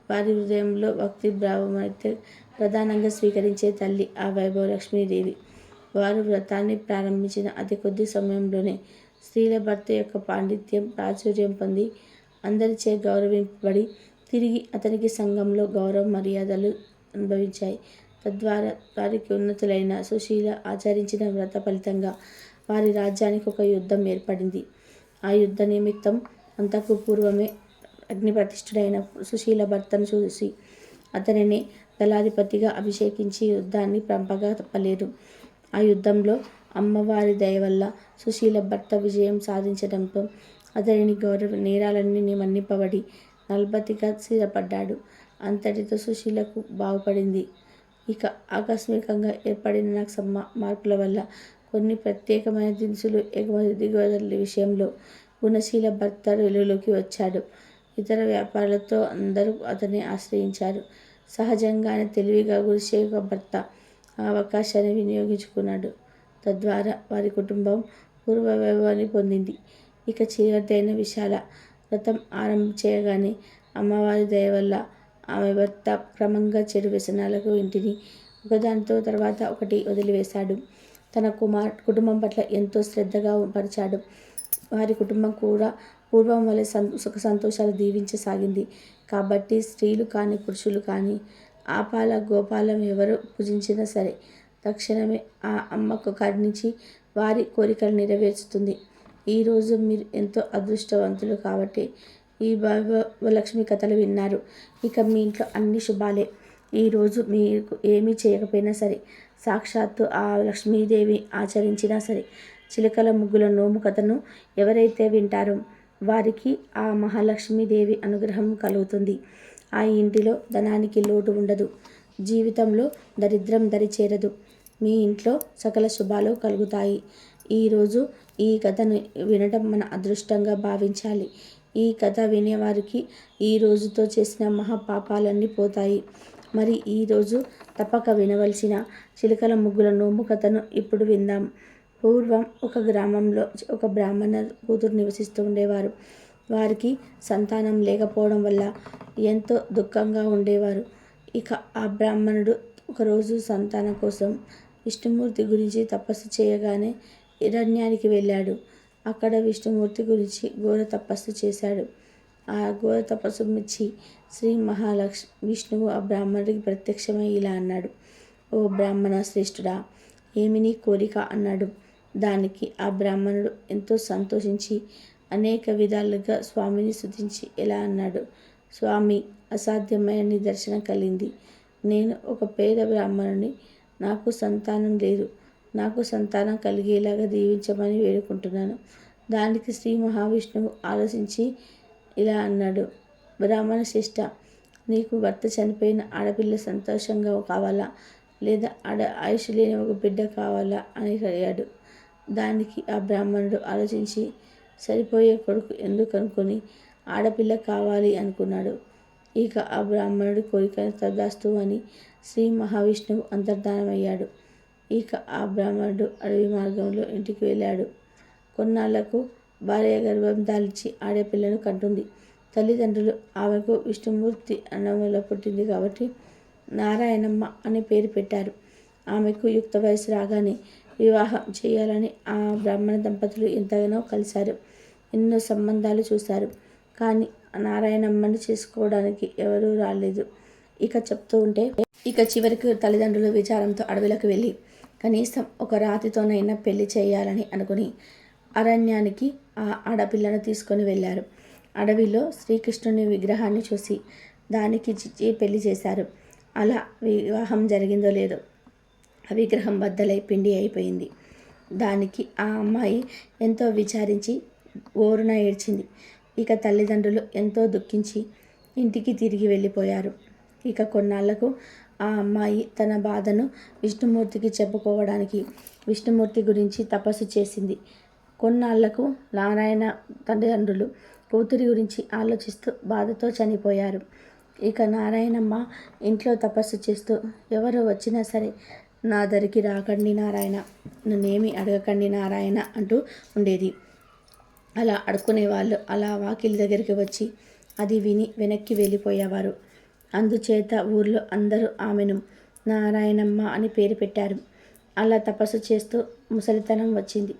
వారి హృదయంలో భక్తి భావమైతే ప్రధానంగా స్వీకరించే తల్లి ఆ వైభవలక్ష్మీదేవి. వారు వ్రతాన్ని ప్రారంభించిన అతి కొద్ది సమయంలోనే స్త్రీల భర్త యొక్క పాండిత్యం ప్రాచుర్యం పొంది అందరిచే గౌరవింపబడి తిరిగి అతనికి సంఘంలో గౌరవ మర్యాదలు అనుభవించాయి. తద్వారా వారికి ఉన్నతులైన సుశీల ఆచరించిన వ్రత ఫలితంగా వారి రాజ్యానికి ఒక యుద్ధం ఏర్పడింది. ఆ యుద్ధ నిమిత్తం అంతకు పూర్వమే అగ్నిప్రతిష్ఠుడైన సుశీల భర్తను చూసి అతనిని దళాధిపతిగా అభిషేకించి యుద్ధాన్ని పంపగా తప్పలేదు. ఆ యుద్ధంలో అమ్మవారి దయ వల్ల సుశీల భర్త విజయం సాధించడంతో అతనిని గౌరవ నేరాలన్నీ మన్నింపబడి నల్బతిగా స్థిరపడ్డాడు. అంతటితో సుశీలకు బాగుపడింది. ఇక ఆకస్మికంగా ఏర్పడిన మార్పుల వల్ల కొన్ని ప్రత్యేకమైన దినుసులు ఎగుమతి దిగుమతుల విషయంలో గుణశీల భర్త వెలుగులోకి వచ్చాడు. ఇతర వ్యాపారులతో అందరూ అతన్ని ఆశ్రయించారు. సహజంగానే తెలివిగా గుణశీల భర్త ఆ అవకాశాన్ని వినియోగించుకున్నాడు. తద్వారా వారి కుటుంబం పూర్వ వైభవాన్ని పొందింది. ఇక చివరిదైన విశాల వ్రతం ఆరంభం చేయగానే అమ్మవారి దయ వల్ల ఆమె భర్త క్రమంగా చెడు వ్యసనాలకు ఇంటిని ఒకదానితో తర్వాత ఒకటి వదిలివేశాడు. తన కుటుంబం పట్ల ఎంతో శ్రద్ధగా పరిచాడు. వారి కుటుంబం కూడా పూర్వం వలె సుఖ సంతోషాలు దీవించసాగింది. కాబట్టి స్త్రీలు కానీ పురుషులు కానీ ఆపాల గోపాలం ఎవరు పూజించినా సరే తక్షణమే ఆ అమ్మకు కరుణించి వారి కోరికలు నెరవేర్చుతుంది. ఈరోజు మీరు ఎంతో అదృష్టవంతులు కాబట్టి ఈ వైభవలక్ష్మి కథలు విన్నారు. ఇక మీ ఇంట్లో అన్ని శుభాలే. ఈరోజు మీకు ఏమీ చేయకపోయినా సరే సాక్షాత్తు ఆ లక్ష్మీదేవి ఆచరించినా సరే చిలకల ముగ్గుల నోము కథను ఎవరైతే వింటారో వారికి ఆ మహాలక్ష్మీదేవి అనుగ్రహం కలుగుతుంది. ఆ ఇంటిలో ధనానికి లోటు ఉండదు. జీవితంలో దరిద్రం దరిచేరదు. మీ ఇంట్లో సకల శుభాలు కలుగుతాయి. ఈరోజు ఈ కథను వినడం మన అదృష్టంగా భావించాలి. ఈ కథ వినేవారికి ఈ రోజుతో చేసిన మహాపాపాలన్నీ పోతాయి. మరి ఈరోజు తప్పక వినవలసిన చిలకల ముగ్గుల నోము కథను ఇప్పుడు విందాం. పూర్వం ఒక గ్రామంలో ఒక బ్రాహ్మణ కూతురు నివసిస్తూ ఉండేవారు. వారికి సంతానం లేకపోవడం వల్ల ఎంతో దుఃఖంగా ఉండేవారు. ఇక ఆ బ్రాహ్మణుడు ఒకరోజు సంతానం కోసం విష్ణుమూర్తి గురించి తపస్సు చేయగానే హిరణ్యానికి వెళ్ళాడు. అక్కడ విష్ణుమూర్తి గురించి ఘోర తపస్సు చేశాడు. ఆ ఘోర తపస్సు మెచ్చి శ్రీ విష్ణువు ఆ బ్రాహ్మణుడికి ప్రత్యక్షమై ఇలా అన్నాడు, ఓ బ్రాహ్మణ శ్రేష్ఠుడా, ఏమి నీ కోరిక అన్నాడు. దానికి ఆ బ్రాహ్మణుడు ఎంతో సంతోషించి అనేక విధాలుగా స్వామిని స్తుతించి ఇలా అన్నాడు, స్వామి, అసాధ్యమైన నీ దర్శనం కలిగింది. నేను ఒక పేద బ్రాహ్మణుని, నాకు సంతానం లేదు. నాకు సంతానం కలిగేలాగా దీవించమని వేడుకుంటున్నాను. దానికి శ్రీ మహావిష్ణువు ఆలోచించి ఇలా అన్నాడు, బ్రాహ్మణ శ్రేష్ఠ, నీకు భర్త చనిపోయిన ఆడపిల్ల సంతోషంగా కావాలా, లేదా ఆయుష్ లేని ఒక బిడ్డ కావాలా అని అడిగాడు. దానికి ఆ బ్రాహ్మణుడు ఆలోచించి సరిపోయే కొడుకు ఎందుకు అనుకుని ఆడపిల్ల కావాలి అనుకున్నాడు. ఇక ఆ బ్రాహ్మణుడి కోరిక తదాస్తు అని శ్రీ మహావిష్ణువు అంతర్ధానమయ్యాడు. ఇక ఆ బ్రాహ్మణుడు అడవి మార్గంలో ఇంటికి వెళ్ళాడు. కొన్నాళ్లకు భార్య గర్భం దాల్చి ఆడపిల్లను కంటుంది. తల్లిదండ్రులు ఆమెకు విష్ణుమూర్తి అన్నములో పుట్టింది కాబట్టి నారాయణమ్మ అని పేరు పెట్టారు. ఆమెకు యుక్త వయసు రాగానే వివాహం చేయాలని ఆ బ్రాహ్మణ దంపతులు ఎంతగానో కలిశారు. ఎన్నో సంబంధాలు చూశారు. కానీ నారాయణమ్మని చేసుకోవడానికి ఎవరూ రాలేదు. ఇక చెప్తూ ఉంటే చివరికి తల్లిదండ్రులు విచారంతో అడవిలోకి వెళ్ళి కనీసం ఒక రాతితోనైనా పెళ్లి చేయాలని అనుకుని అరణ్యానికి ఆ ఆడపిల్లను తీసుకొని వెళ్ళారు. అడవిలో శ్రీకృష్ణుని విగ్రహాన్ని చూసి దానికి పెళ్లి చేశారు. అలా వివాహం జరిగిందో లేదో ఆ విగ్రహం బద్దలై పిండి అయిపోయింది. దానికి ఆ అమ్మాయి ఎంతో విచారించి ఓరున ఏడ్చింది. ఇక తల్లిదండ్రులు ఎంతో దుఃఖించి ఇంటికి తిరిగి వెళ్ళిపోయారు. ఇక కొన్నాళ్లకు ఆ అమ్మాయి తన బాధను విష్ణుమూర్తికి చెప్పుకోవడానికి విష్ణుమూర్తి గురించి తపస్సు చేసింది. కొన్నాళ్లకు నారాయణ తల్లిదండ్రులు కూతురి గురించి ఆలోచిస్తూ బాధతో చనిపోయారు. ఇక నారాయణమ్మ ఇంట్లో తపస్సు చేస్తూ ఎవరు వచ్చినా సరే నా దరికి రాకండి నారాయణ, నన్నేమి అడగకండి నారాయణ అంటూ ఉండేది. అలా అడుక్కునే వాళ్ళు అలా వాకిలి దగ్గరికి వచ్చి అది విని వెనక్కి వెళ్ళిపోయేవారు. అందుచేత ఊర్లో అందరూ ఆమెను నారాయణమ్మ అని పేరు పెట్టారు. అలా తపస్సు చేస్తూ ముసలితనం వచ్చింది.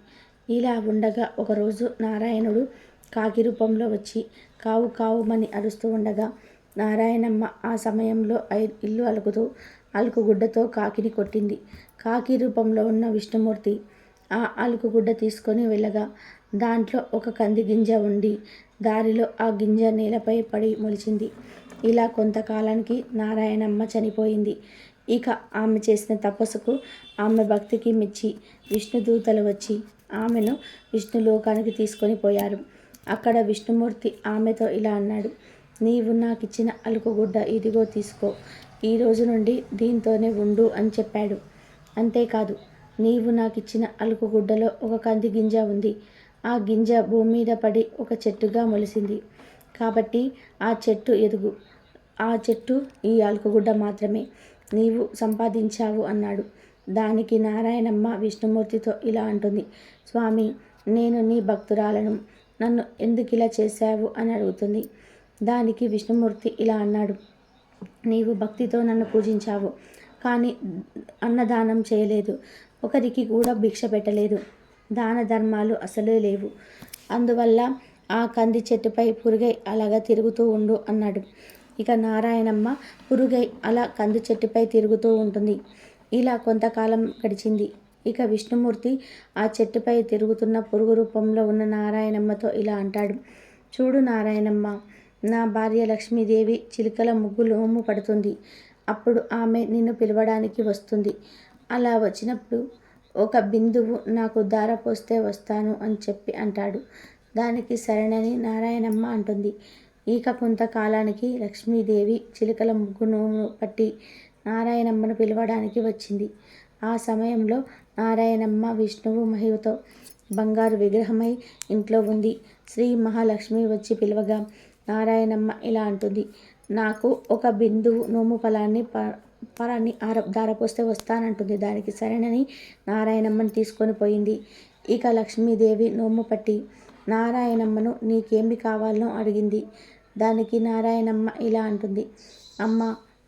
ఇలా ఉండగా ఒకరోజు నారాయణుడు కాకి రూపంలో వచ్చి కావు కావుమని అరుస్తూ ఉండగా నారాయణమ్మ ఆ సమయంలో ఇల్లు అలుకుతూ అలుకుగుడ్డతో కాకిని కొట్టింది. కాకి రూపంలో ఉన్న విష్ణుమూర్తి ఆ అలుకుగుడ్డ తీసుకొని వెళ్ళగా దాంట్లో ఒక కంది గింజ ఉండి దారిలో ఆ గింజ నేలపై పడి మొలిచింది. ఇలా కొంతకాలానికి నారాయణమ్మ చనిపోయింది. ఇక ఆమె చేసిన తపస్సుకు ఆమె భక్తికి మెచ్చి విష్ణుదూతలు వచ్చి ఆమెను విష్ణులోకానికి తీసుకొని పోయారు. అక్కడ విష్ణుమూర్తి ఆమెతో ఇలా అన్నాడు, నీవు నాకిచ్చిన అలుకుగుడ్డ ఇదిగో తీసుకో, ఈ రోజు నుండి దీంతోనే ఉండు అని చెప్పాడు. అంతేకాదు, నీవు నాకిచ్చిన అలుకుగుడ్డలో ఒక కంది గింజ ఉంది. ఆ గింజ భూమి మీద పడి ఒక చెట్టుగా మొలిసింది. కాబట్టి ఆ చెట్టు ఎదుగు. ఆ చెట్టు ఈ అలుకుగుడ్డ మాత్రమే నీవు సంపాదించావు అన్నాడు. దానికి నారాయణమ్మ విష్ణుమూర్తితో ఇలా అంటుంది, స్వామి, నేను నీ భక్తురాలను, నన్ను ఎందుకు ఇలా చేశావు అని అడుగుతుంది. దానికి విష్ణుమూర్తి ఇలా అన్నాడు, నీవు భక్తితో నన్ను పూజించావు, కానీ అన్నదానం చేయలేదు, ఒకరికి కూడా భిక్ష పెట్టలేదు, దాన ధర్మాలు అసలే లేవు. అందువల్ల ఆ కంది చెట్టుపై పురుగై అలాగా తిరుగుతూ ఉండు అన్నాడు. ఇక నారాయణమ్మ పురుగై అలా కంది చెట్టుపై తిరుగుతూ ఉంటుంది. ఇలా కొంతకాలం గడిచింది. ఇక విష్ణుమూర్తి ఆ చెట్టుపై తిరుగుతున్న పురుగు రూపంలో ఉన్న నారాయణమ్మతో ఇలా అంటాడు, చూడు నారాయణమ్మ, నా భార్య లక్ష్మీదేవి చిలుకల ముగ్గులోము పడుతుంది. అప్పుడు ఆమె నిన్ను పిలవడానికి వస్తుంది. అలా వచ్చినప్పుడు ఒక బిందువు నాకు దార పోస్తే వస్తాను అని చెప్పి అంటాడు. దానికి సరేనని నారాయణమ్మ అంటుంది. ఇక కొంతకాలానికి లక్ష్మీదేవి చిలుకల ముగ్గు నోము పట్టి నారాయణమ్మను పిలవడానికి వచ్చింది. ఆ సమయంలో నారాయణమ్మ విష్ణువు మహిమతో బంగారు విగ్రహమై ఇంట్లో ఉంది. శ్రీ మహాలక్ష్మి వచ్చి పిలవగా నారాయణమ్మ ఇలా అంటుంది, నాకు ఒక బిందువు నోము ఫలాన్ని దారపోస్తే వస్తానంటుంది. దానికి సరేనని నారాయణమ్మని తీసుకొని పోయింది. ఇక లక్ష్మీదేవి నోము పట్టి నారాయణమ్మను నీకేమి కావాలనో అడిగింది. దానికి నారాయణమ్మ ఇలా అంటుంది, అమ్మ,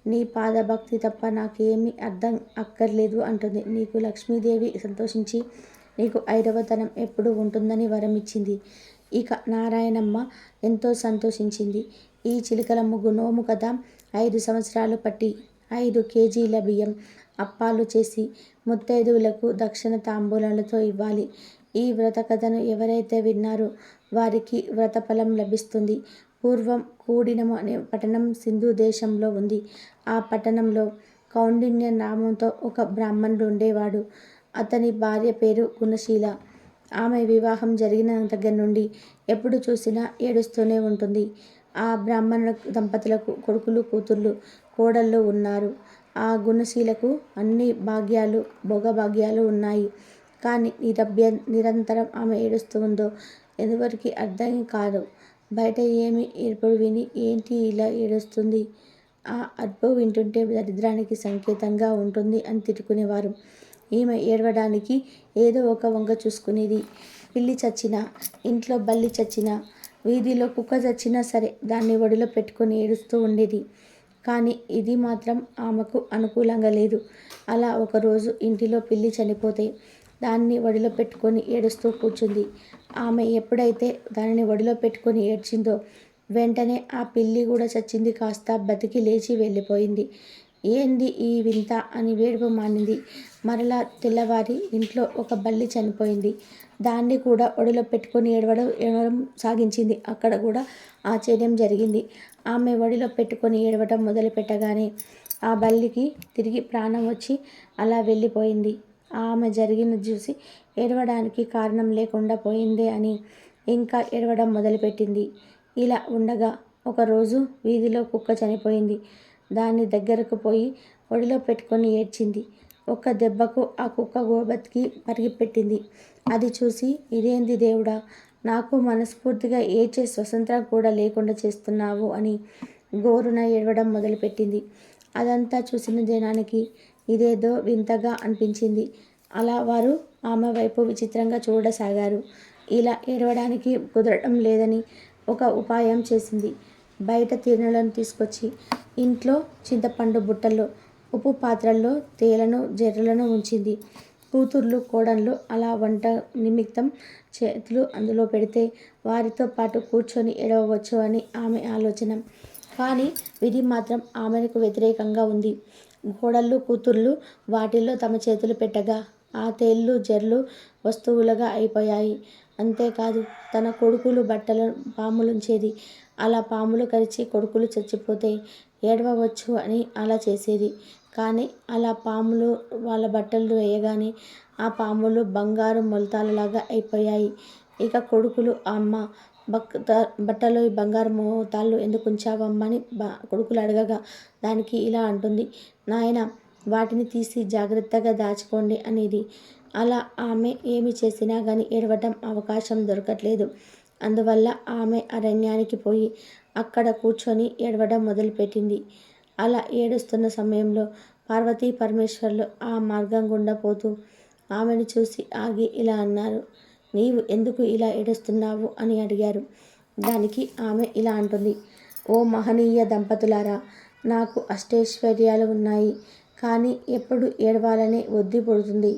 నీ పాదభక్తి తప్ప నాకేమీ అర్థం అక్కర్లేదు అంటుంది. నీకు లక్ష్మీదేవి సంతోషించి నీకు ఐదవతనం ఎప్పుడూ ఉంటుందని వరం ఇచ్చింది. ఇక నారాయణమ్మ ఎంతో సంతోషించింది. ఈ చిలుకల ముగ్గు నోము కదా, 5 సంవత్సరాలు పట్టి 5 కేజీల బియ్యం అప్పాలు చేసి ముత్తైదువులకు దక్షిణ తాంబూలాలతో ఇవ్వాలి. ఈ వ్రత కథను ఎవరైతే విన్నారో వారికి వ్రతఫలం లభిస్తుంది. పూర్వం కూడినము అనే పట్టణం సింధు దేశంలో ఉంది. ఆ పట్టణంలో కౌండిన్య నామంతో ఒక బ్రాహ్మణుడు ఉండేవాడు. అతని భార్య పేరు గుణశీల. ఆమె వివాహం జరిగిన దగ్గర నుండి ఎప్పుడు చూసినా ఏడుస్తూనే ఉంటుంది. ఆ బ్రాహ్మణ దంపతులకు కొడుకులు, కూతుర్లు, కోడళ్ళు ఉన్నారు. ఆ గుణశీలకు అన్ని భాగ్యాలు, భోగభాగ్యాలు ఉన్నాయి. కానీ నిరంతరం ఆమె ఏడుస్తూ ఉందో ఎవరికి అర్థం కాదు. బయట ఏమి ఏడుపుడు విని ఏంటి ఇలా ఏడుస్తుంది, ఆ అరుపు వింటుంటే దరిద్రానికి సంకేతంగా ఉంటుంది అని తిట్టుకునేవారు. ఈమె ఏడవడానికి ఏదో ఒక వంక చూసుకునేది. పిల్లి చచ్చినా, ఇంట్లో బల్లి చచ్చినా, వీధిలో కుక్క చచ్చినా సరే దాన్ని ఒడిలో పెట్టుకొని ఏడుస్తూ ఉండేది. కానీ ఇది మాత్రం ఆమెకు అనుకూలంగా లేదు. అలా ఒకరోజు ఇంటిలో పిల్లి చనిపోతే దాన్ని ఒడిలో పెట్టుకొని ఏడుస్తూ కూర్చుంది. ఆమె ఎప్పుడైతే దానిని ఒడిలో పెట్టుకొని ఏడ్చిందో వెంటనే ఆ పిల్లి కూడా చచ్చింది, కాస్త బతికి లేచి వెళ్ళిపోయింది. ఏంది ఈ వింత అని వేడుపు మానింది. మరలా తెల్లవారి ఇంట్లో ఒక బల్లి చనిపోయింది. దాన్ని కూడా ఒడిలో పెట్టుకొని ఏడవడం సాగించింది. అక్కడ కూడా ఆశ్చర్యం జరిగింది. ఆమె ఒడిలో పెట్టుకొని ఏడవటం మొదలు పెట్టగానే ఆ బల్లికి తిరిగి ప్రాణం వచ్చి అలా వెళ్ళిపోయింది. ఆమె జరిగినది చూసి ఏడవడానికి కారణం లేకుండా పోయిందే అని ఇంకా ఏడవడం మొదలుపెట్టింది. ఇలా ఉండగా ఒకరోజు వీధిలో కుక్క చనిపోయింది. దాన్ని దగ్గరకు పోయి ఒడిలో పెట్టుకొని ఏడ్చింది. ఒక్క దెబ్బకు ఆ కుక్క బతికి పరిగెపెట్టింది. అది చూసి ఇదేంది దేవుడా, నాకు మనస్ఫూర్తిగా ఏడ్చే స్వతంత్రం కూడా లేకుండా చేస్తున్నావు అని గోరున ఏడవడం మొదలుపెట్టింది. అదంతా చూసిన జనానికి ఇదేదో వింతగా అనిపించింది. అలా వారు ఆమె వైపు విచిత్రంగా చూడసాగారు. ఇలా ఏడవడానికి కుదరడం లేదని ఒక ఉపాయం చేసింది. బయట తిరణలను తీసుకొచ్చి ఇంట్లో చింతపండు బుట్టల్లో, ఉప్పు పాత్రల్లో తేలను, జర్రలను ఉంచింది. కూతుర్లు, కోడళ్ళు అలా వంట నిమిత్తం చేతులు అందులో పెడితే వారితో పాటు కూర్చొని ఏడవవచ్చు అని ఆమె ఆలోచన. కానీ విధి మాత్రం ఆమెకు వ్యతిరేకంగా ఉంది. కోడళ్ళు, కూతుర్లు వాటిల్లో తమ చేతులు పెట్టగా ఆ తేళ్ళు, జర్లు వస్తువులుగా అయిపోయాయి. అంతేకాదు తన కొడుకులు బట్టలు పాములుంచేది. అలా పాములు కరిచి కొడుకులు చచ్చిపోతే ఏడవవచ్చు అని అలా చేసేది. కానీ అలా పాములు వాళ్ళ బట్టలు వేయగానే ఆ పాములు బంగారు మొలతాలలాగా అయిపోయాయి. ఇక కొడుకులు అమ్మ బట్టలో ఈ బంగారు మోతాళ్ళు ఎందుకు ఉంచావమ్మా అని కొడుకులు అడగగా దానికి ఇలా అంటుంది, నాయన వాటిని తీసి జాగ్రత్తగా దాచుకోండి అనేది. అలా ఆమె ఏమి చేసినా కానీ ఏడవటం అవకాశం దొరకట్లేదు. అందువల్ల ఆమె అరణ్యానికి పోయి అక్కడ కూర్చొని ఏడవడం మొదలుపెట్టింది. అలా ఏడుస్తున్న సమయంలో పార్వతీ పరమేశ్వర్లు ఆ మార్గం గుండా పోతూ ఆమెను చూసి ఆగి ఇలా అన్నారు, నీవు ఎందుకు ఇలా ఏడుస్తున్నావు అని అడిగారు. దానికి ఆమె ఇలా అంటుంది, ఓ మహనీయ దంపతులారా, నాకు అష్టైశ్వర్యాలు ఉన్నాయి. కానీ ఎప్పుడు ఏడవాలనే ఒత్తి పుడుతుంది.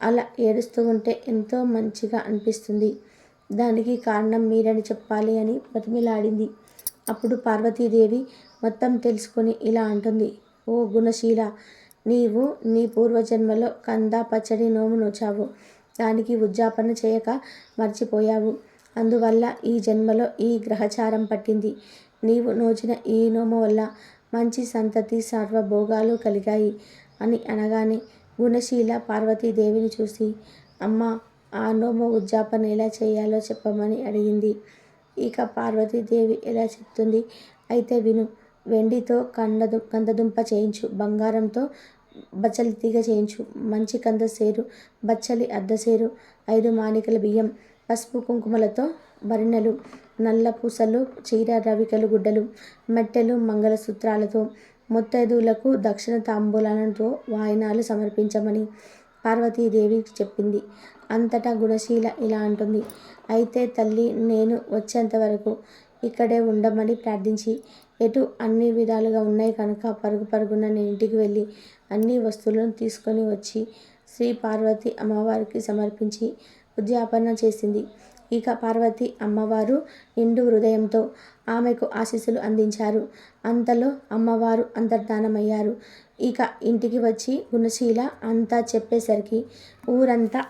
అలా ఏడుస్తూ ఉంటే ఎంతో మంచిగా అనిపిస్తుంది. దానికి కారణం మీరని చెప్పాలి అని బతిమిలాడింది. అప్పుడు పార్వతీదేవి మొత్తం తెలుసుకొని ఇలా అంటుంది, ఓ గుణశీల, నీవు నీ పూర్వజన్మలో కంద పచ్చడి నోము నోచావు. దానికి ఉద్యాపన చేయక మర్చిపోయావు. అందువల్ల ఈ జన్మలో ఈ గ్రహచారం పట్టింది. నీవు నోచిన ఈ నోము వల్ల మంచి సంతతి, సర్వభోగాలు కలిగాయి అని అనగానే గుణశీల పార్వతీదేవిని చూసి, అమ్మ, ఆ నోము ఉద్యాపన ఎలా చేయాలో చెప్పమని అడిగింది. ఇక పార్వతీదేవి ఎలా చెప్తుంది, అయితే విను. వెండితో కందదుంప చేయించు, బంగారంతో బచ్చలి తీగ చేయించు, మంచి కంద సేరు, బచ్చలి అర్ధసేరు, 5 మానికల బియ్యం, పసుపు కుంకుమలతో భరిణెలు, నల్ల పూసలు, చీర, రవికలు, గుడ్డలు, మెట్టెలు, మంగళసూత్రాలతో ముత్తైదువులకు దక్షిణ తాంబూలాలతో వాయినాలు సమర్పించమని పార్వతీదేవి చెప్పింది. అంతటా గుణశీల ఇలా అంటుంది, అయితే తల్లి, నేను వచ్చేంతవరకు ఇక్కడే ఉండమని ప్రార్థించి, ఎటు అన్ని విధాలుగా ఉన్నాయి కనుక పరుగు పరుగున నేను ఇంటికి వెళ్ళి అన్ని వస్తువులను తీసుకొని వచ్చి శ్రీ పార్వతి అమ్మవారికి సమర్పించి ఉద్యాపన చేసింది. ఇక పార్వతి అమ్మవారు నిండు హృదయంతో ఆమెకు ఆశీస్సులు అందించారు. అంతలో అమ్మవారు అంతర్ధానమయ్యారు. ఇక ఇంటికి వచ్చి గుణశీల అంతా చెప్పేసరికి ఊరంతా